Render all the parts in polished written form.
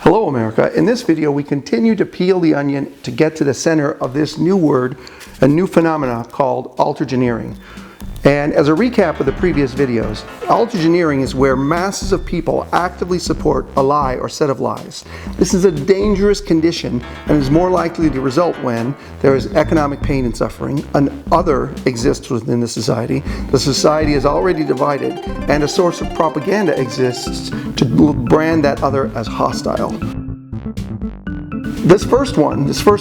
Hello America. In this video we continue to peel the onion to get to the center of this new word, a new phenomena called Altergeneering. And as a recap of the previous videos, Altergeneering is where masses of people actively support a lie or set of lies. This is a dangerous condition and is more likely to result when there is economic pain and suffering, an other exists within the society is already divided, and a source of propaganda exists to brand that other as hostile. This first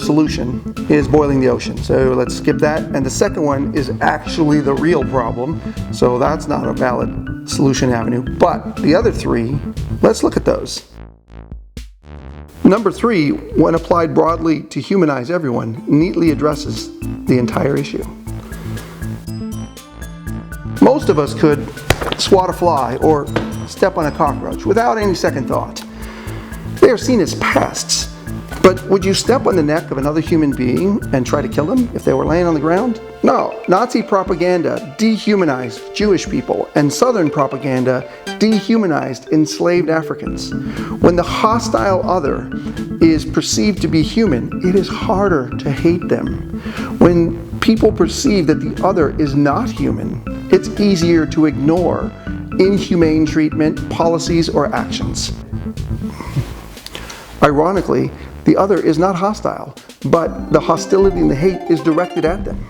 solution is boiling the ocean. So let's skip that. And the second one is actually the real problem. So that's not a valid solution avenue. But the other three, let's look at those. Number 3, when applied broadly to humanize everyone, neatly addresses the entire issue. Most of us could swat a fly or step on a cockroach without any second thought. They are seen as pests. But would you step on the neck of another human being and try to kill them if they were laying on the ground? No. Nazi propaganda dehumanized Jewish people, and Southern propaganda dehumanized enslaved Africans. When the hostile other is perceived to be human, it is harder to hate them. When people perceive that the other is not human, it's easier to ignore inhumane treatment, policies, or actions. Ironically, the other is not hostile, but the hostility and the hate is directed at them.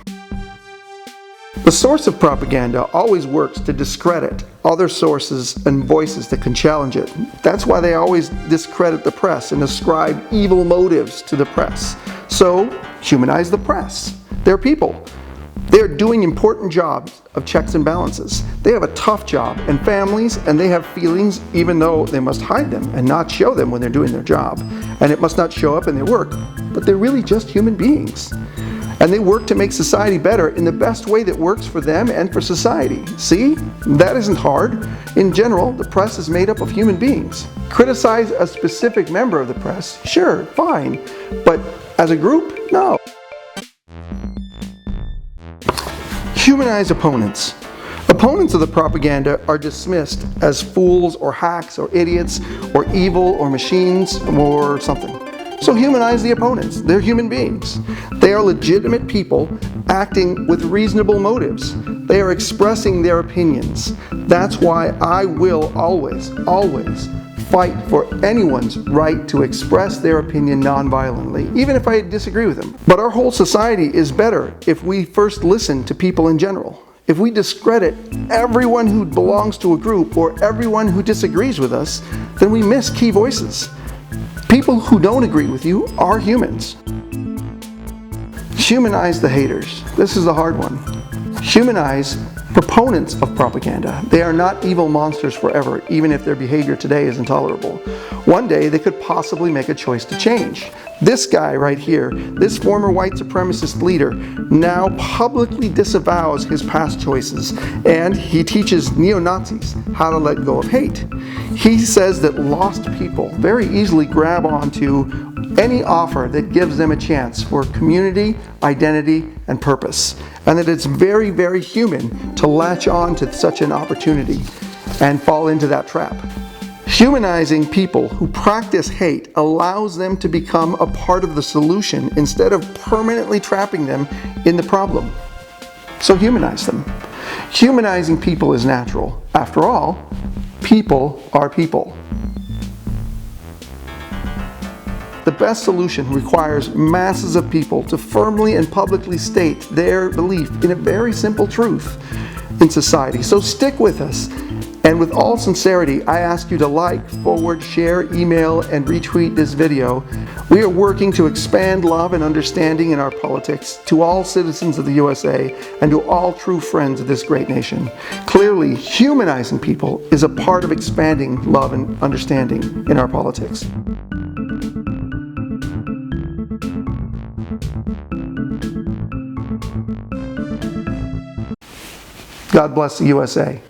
The source of propaganda always works to discredit other sources and voices that can challenge it. That's why they always discredit the press and ascribe evil motives to the press. So, humanize the press. They're people. They're doing important jobs of checks and balances. They have a tough job and families, and they have feelings even though they must hide them and not show them when they're doing their job. And it must not show up in their work, but they're really just human beings. And they work to make society better in the best way that works for them and for society. See? That isn't hard. In general, the press is made up of human beings. Criticize a specific member of the press, sure, fine. But as a group, no. Humanize opponents. Opponents of the propaganda are dismissed as fools or hacks or idiots or evil or machines or something. So humanize the opponents. They're human beings. They are legitimate people acting with reasonable motives. They are expressing their opinions. That's why I will always fight for anyone's right to express their opinion non-violently, even if I disagree with them. But our whole society is better if we first listen to people in general. If we discredit everyone who belongs to a group or everyone who disagrees with us, then we miss key voices. People who don't agree with you are humans. Humanize the haters. This is the hard one. Humanize proponents of propaganda. They are not evil monsters forever, even if their behavior today is intolerable. One day they could possibly make a choice to change. This guy right here, this former white supremacist leader, now publicly disavows his past choices, and he teaches neo-Nazis how to let go of hate. He says that lost people very easily grab onto any offer that gives them a chance for community, identity, and purpose, and that it's very, very human to latch on to such an opportunity and fall into that trap. Humanizing people who practice hate allows them to become a part of the solution instead of permanently trapping them in the problem. So humanize them. Humanizing people is natural. After all, people are people. The best solution requires masses of people to firmly and publicly state their belief in a very simple truth in society. So stick with us. And with all sincerity, I ask you to like, forward, share, email, and retweet this video. We are working to expand love and understanding in our politics to all citizens of the USA and to all true friends of this great nation. Clearly, humanizing people is a part of expanding love and understanding in our politics. God bless the USA.